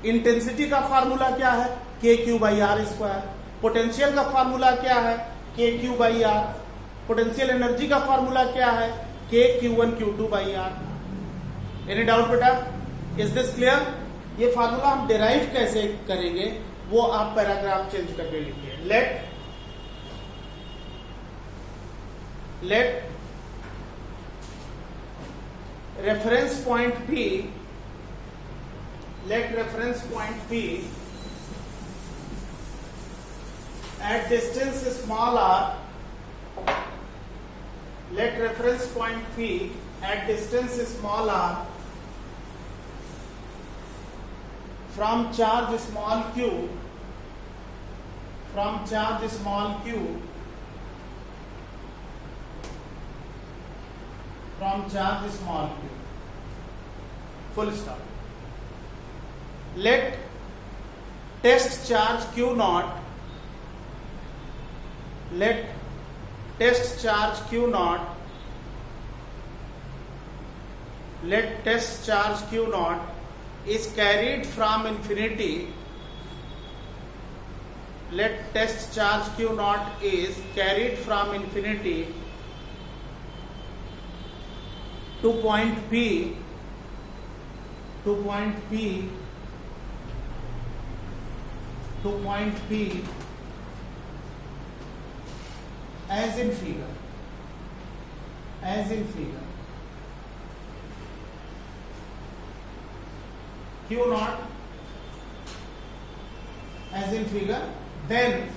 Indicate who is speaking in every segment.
Speaker 1: Intensity का formula क्या है, k q by r square. Potential का फार्मूला क्या है, k q by r. Potential energy का फार्मूला क्या है, k q one q two by r. Any doubt बेटा? Is this clear? ये फार्मूला हम डिराइव कैसे करेंगे वो आप पैराग्राफ चेंज करके लिखिए। Let reference point P, let reference point P at distance small r, let reference point P at distance small r from charge small q, from charge small q, from charge small q, full stop. Let test charge q naught, let test charge q naught, let test charge q naught is carried from infinity, let test charge q naught is carried from infinity to point P, to point P, to point P as in figure, as in figure. Q naught as in figure, then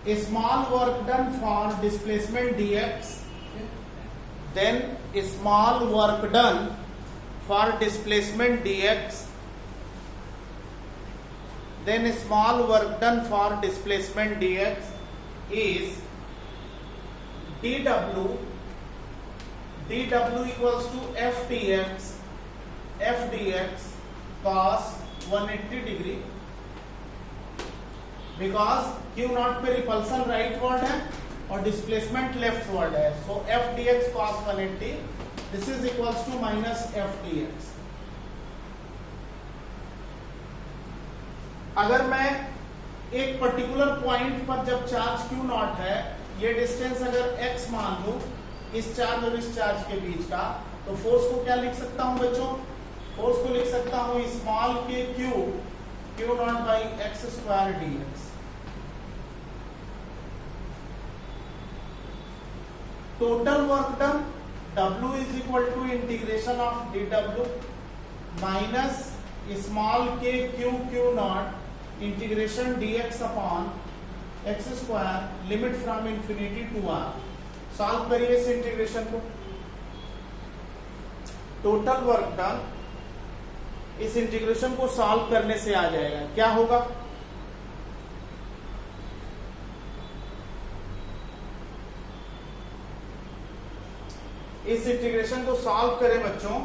Speaker 1: a small work done for displacement dx, then a small work done for displacement dx, then a small work done for displacement dx is dw, dw equals to f dx cos 180 degree, because q naught पे repulsion rightward है और displacement leftward है, so f d x cos 180 this is equals to minus f d x. अगर मैं एक particular point पर जब charge Q not है, ये डिस्टेंस अगर एक्स मान लूं इस चार्ज और इस चार्ज के बीच का, तो फोर्स को क्या लिख सकता हूं बच्चों? फोर्स को लिख सकता हूं स्मॉल के Q not by x square D x. Total work done W is equal to integration of dW minus small k q naught integration dx upon x square limit from infinity to r। Solve करिए इस integration को। Total work done इस integration को solve करने से आ जाएगा, क्या होगा? इस इंटीग्रेशन को सॉल्व करें बच्चों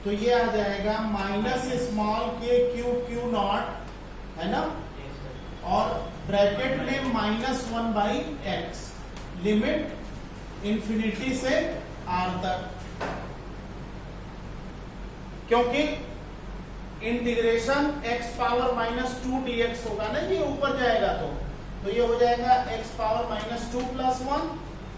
Speaker 1: तो ये आ जाएगा माइनस स्मॉल के क्यू नॉट, है ना, और ब्रैकेट में -1 बाई एक्स, लिमिट इंफिनिटी से आर तक, क्योंकि इंटीग्रेशन x पावर -2 dx होगा ना, ये ऊपर जाएगा तो ये हो जाएगा x power -2 + 1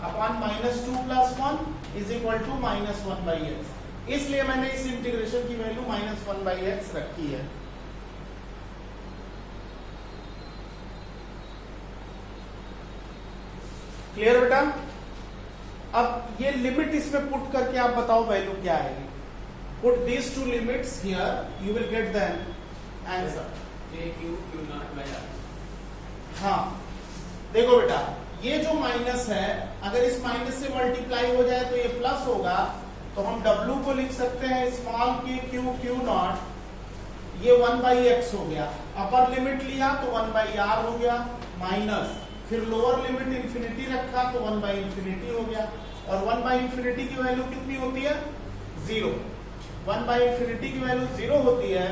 Speaker 1: upon -2 + 1 is equal to -1 by X. इसलिए मैंने इस इंटीग्रेशन की वैल्यू -1 बाई एक्स रखी है। क्लियर बेटा? अब ये लिमिट इसमें पुट करके आप बताओ वैल्यू क्या आएगी। Put these two limits here, you will get the answer. हाँ, देखो बेटा, ये जो माइनस है अगर इस माइनस से मल्टीप्लाई हो जाए तो ये प्लस होगा, तो हम W को लिख सकते हैं स्मॉल के क्यू नॉट, ये 1 बाई एक्स हो गया, अपर लिमिट लिया तो 1 बाई आर हो गया, माइनस फिर लोअर लिमिट इंफिनिटी रखा तो 1 बाई इंफिनिटी हो गया, और 1 बाई इंफिनिटी की वैल्यू कितनी होती है? 0। 1 बाई इंफिनिटी की वैल्यू 0 होती है,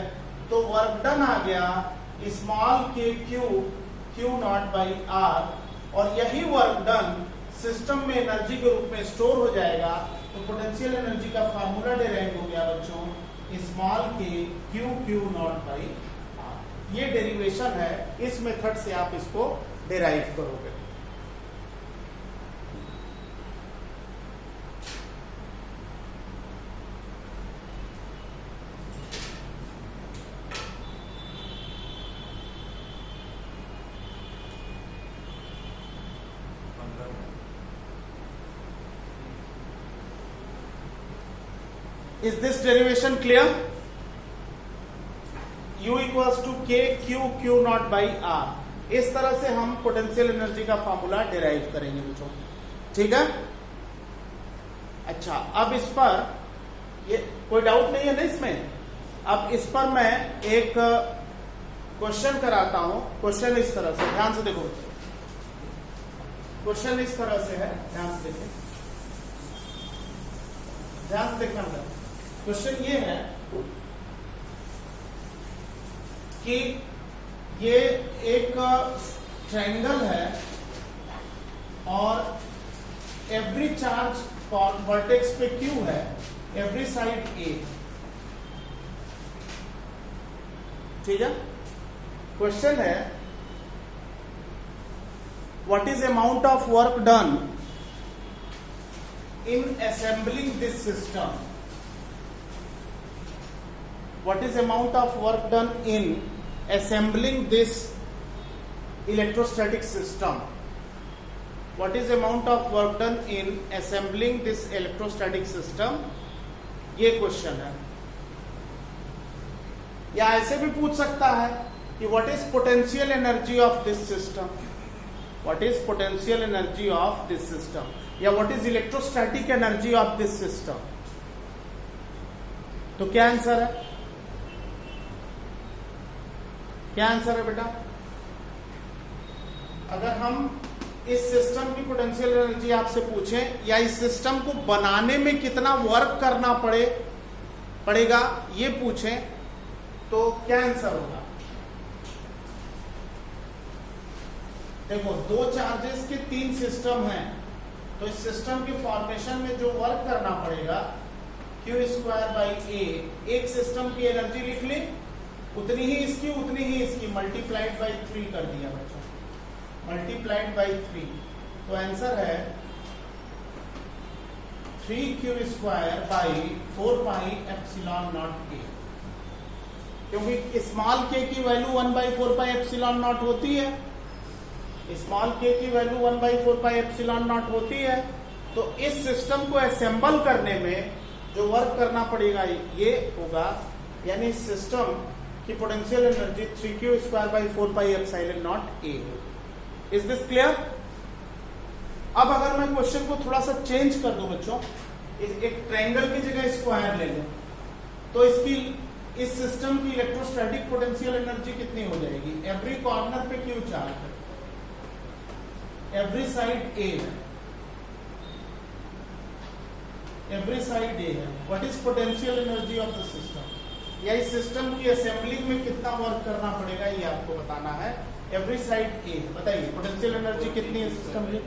Speaker 1: तो वर्क डन आ गया स्मॉल के क्यू नॉट बाई आर, और यही वर्क डन सिस्टम में एनर्जी के रूप में स्टोर हो जाएगा। तो पोटेंशियल एनर्जी का फार्मूला डिराइव हो गया बच्चों स्मॉल के क्यू नॉट बाई आर। ये डेरिवेशन है, इस मेथड से आप इसको डिराइव करोगे। Is this derivation clear? U equals to K Q not by R। इस तरह से हम पोटेंशियल एनर्जी का फॉर्मूला डिराइव करेंगे बच्चों, ठीक है। अच्छा, अब इस पर ये कोई डाउट नहीं है ना इसमें। अब इस पर मैं एक क्वेश्चन कराता हूं। क्वेश्चन इस तरह से, ध्यान से देखो। क्वेश्चन इस तरह से है, ध्यान से देखो, ध्यान से देखना होगा। क्वेश्चन ये है कि ये एक ट्रायंगल है और एवरी चार्ज वर्टेक्स पे Q है, एवरी साइड A, ठीक है। क्वेश्चन है what is amount of work done in assembling this system. What is amount of work done in assembling this electrostatic system? What is amount of work done in assembling this electrostatic system? ये question है। या ऐसे भी पूछ सकता है कि what is potential energy of this system? What is potential energy of this system? या what is electrostatic energy of this system? तो क्या आंसर है? क्या आंसर है बेटा? अगर हम इस सिस्टम की पोटेंशियल एनर्जी आपसे पूछें या इस सिस्टम को बनाने में कितना वर्क करना पड़ेगा ये पूछें तो क्या आंसर होगा? देखो, दो चार्जेस के तीन सिस्टम हैं, तो इस सिस्टम के फॉर्मेशन में जो वर्क करना पड़ेगा Q स्क्वायर बाई A। एक सिस्टम की एनर्जी लिख ली, उतनी ही इसकी मल्टीप्लाइड बाई 3 कर दिया बच्चों, मल्टीप्लाइड बाई 3। तो आंसर है 3Q square by 4 pi epsilon not A। क्योंकि स्मॉल k की value 1 by 4 pi epsilon not होती है, स्मॉल k की value 1 by 4 pi epsilon not होती है। तो इस सिस्टम को असेंबल करने में जो वर्क करना पड़ेगा ये होगा, यानी सिस्टम की potential energy 3Q square by 4 pi epsilon not A। Is this clear? अब अगर मैं क्वेश्चन को थोड़ा सा चेंज कर दूं बच्चों, एक ट्रायंगल की जगह स्क्वायर ले लें, तो इस सिस्टम की इलेक्ट्रोस्टैटिक पोटेंशियल एनर्जी कितनी हो जाएगी? एवरी कॉर्नर पे Q चार्ज है, एवरी साइड A है, एवरी साइड A है। What is potential energy of the system? या इस सिस्टम की असेंबलिंग में कितना वर्क करना पड़ेगा ये आपको बताना है। एवरी साइड A, बताइए पोटेंशियल एनर्जी कितनी है सिस्टम की?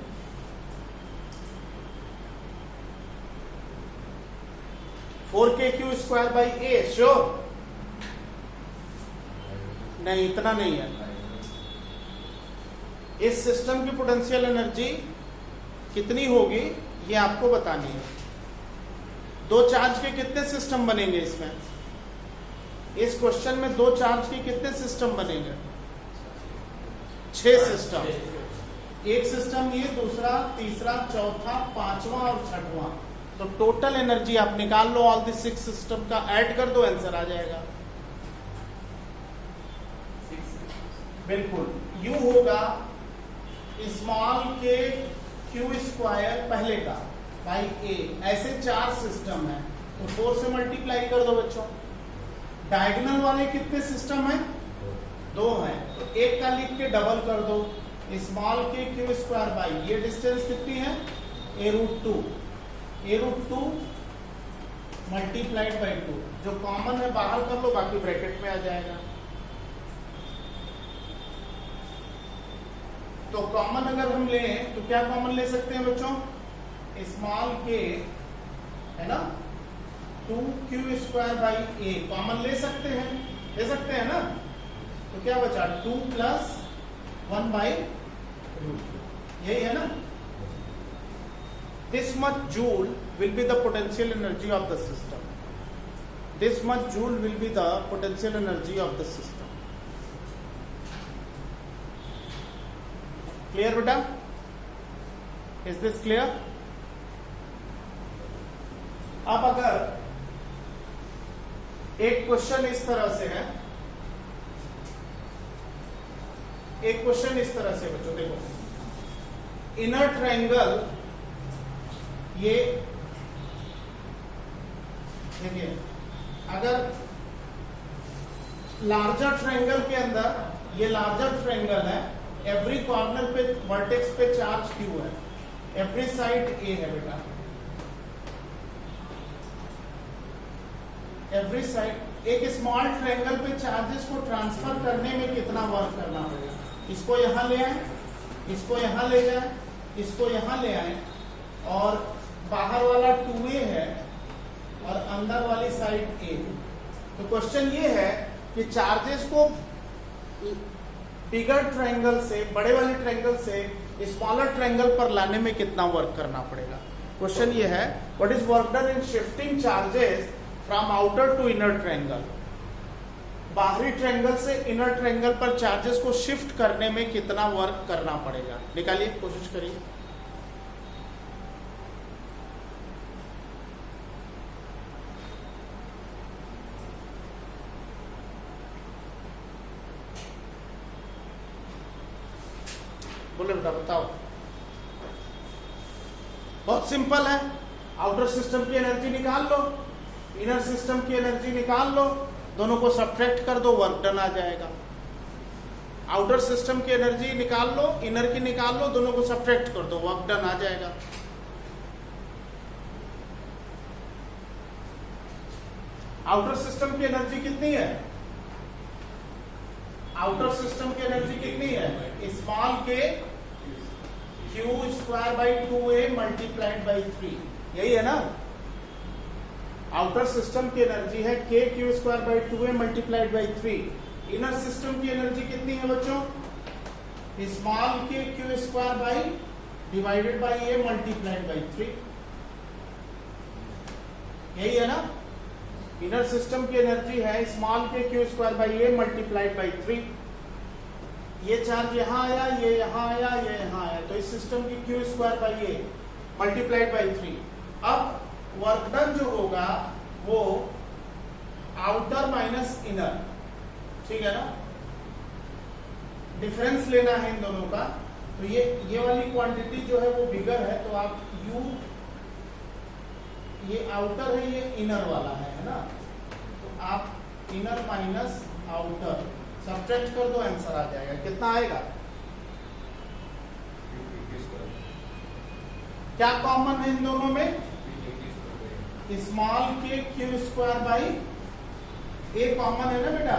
Speaker 1: Four KQ square by A। Sure? नहीं, इतना नहीं है। इस सिस्टम की पोटेंशियल एनर्जी कितनी होगी ये आपको बतानी है। दो चार्ज के कितने सिस्टम बनेंगे इसमें? इस क्वेश्चन में दो चार्ज के कितने सिस्टम बनेंगे? 6 सिस्टम। एक सिस्टम ये, दूसरा, तीसरा, चौथा, पांचवा और छठवां। तो टोटल एनर्जी आप निकाल लो, ऑल दी 6 सिस्टम का ऐड कर दो, आंसर आ जाएगा। बिल्कुल, यू होगा स्मॉल के Q स्क्वायर पहले का बाई A। ऐसे 4 सिस्टम है तो 4 से मल्टीप्लाई कर दो बच्चों। डायगोनल वाले कितने सिस्टम है? 2 हैं, तो एक का लिख के डबल कर दो, स्मॉल के Q स्क्वायर बाई, ये डिस्टेंस कितनी है? A√2, A√2 multiplied by 2। जो कॉमन है बाहर कर लो, बाकी ब्रैकेट में आ जाएगा। तो कॉमन अगर हम लें तो क्या कॉमन ले सकते हैं बच्चों? स्मॉल के है ना, 2q square by a common ले सकते हैं ना, तो क्या बचा 2 प्लस 1 बाई यही है ना। This much joule will be the potential energy of the system. This much joule will be the potential energy of the system. Clear बेटा? Is this clear? अब अगर एक क्वेश्चन इस तरह से है, एक क्वेश्चन इस तरह से बच्चों देखो, इनर ट्रायंगल ये देखिए, अगर लार्जर ट्रायंगल के अंदर ये लार्जर ट्रायंगल है, एवरी कॉर्नर पे वर्टेक्स पे चार्ज Q है, एवरी साइड A है बेटा, एवरी साइड। एक स्मॉल ट्रायंगल पे चार्जेस को ट्रांसफर करने में कितना वर्क करना पड़ेगा, इसको यहां ले आए, इसको यहां ले जाए, इसको यहां ले आए, और बाहर वाला 2a है और अंदर वाली साइड a। तो क्वेश्चन ये है कि चार्जेस को बिगर ट्रायंगल से, बड़े वाले ट्रायंगल से स्मॉलर ट्रायंगल पर लाने में कितना वर्क करना पड़ेगा। क्वेश्चन ये है, what is work done in shifting charges from outer to inner triangle. बाहरी ट्रायंगल से इनर ट्रायंगल पर चार्जेस को शिफ्ट करने में कितना वर्क करना पड़ेगा, निकालिए, कोशिश करिए। बोले बेटा बताओ। बहुत सिंपल है, आउटर सिस्टम की एनर्जी निकाल लो, इनर सिस्टम की एनर्जी निकाल लो, दोनों को सब्ट्रैक्ट कर दो, वर्क डन आ जाएगा। आउटर सिस्टम की एनर्जी निकाल लो, इनर की निकाल लो, दोनों को सब्ट्रैक्ट कर दो, वर्क डन आ जाएगा। आउटर सिस्टम की एनर्जी कितनी है, आउटर सिस्टम की एनर्जी कितनी है, स्मॉल के Q square by 2a multiplied by 3, यही है ना। आउटर सिस्टम की एनर्जी है k Q square by 2a multiplied by 3। Inner system की एनर्जी कितनी है बच्चों, स्मॉल के Q square by divided by a multiplied by 3, यही है ना। इनर सिस्टम की एनर्जी है स्मॉल के Q square by a multiplied by 3। ये चार्ज यहां आया, ये यहां आया, ये यहां आया, तो इस सिस्टम की Q square by a multiplied by 3। अब वर्क डन जो होगा वो आउटर माइनस इनर, ठीक है ना, डिफरेंस लेना है इन दोनों का। तो ये वाली क्वांटिटी जो है वो बिगर है, तो आप U, ये आउटर है, ये इनर वाला है ना, तो आप इनर माइनस आउटर सब्ट्रैक्ट कर दो, आंसर आ जाएगा। कितना आएगा, क्या कॉमन है इन दोनों में, स्मॉल के Q square by a common है ना बेटा,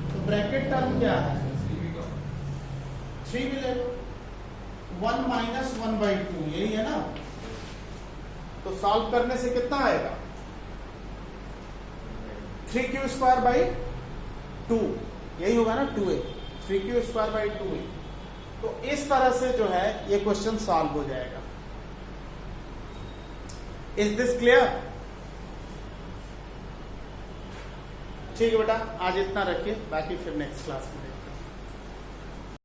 Speaker 1: तो ब्रैकेट टर्म क्या है, 3 भी ले लो, 1 माइनस 1 बाई 2, यही है ना। तो सॉल्व करने से कितना आएगा, 3q स्क्वायर बाई 2, यही होगा ना, 2a, 3q square by 2a। तो इस तरह से जो है ये क्वेश्चन सॉल्व हो जाएगा। Is this clear? ठीक है बेटा, आज इतना रखिए, बाकी फिर नेक्स्ट क्लास में।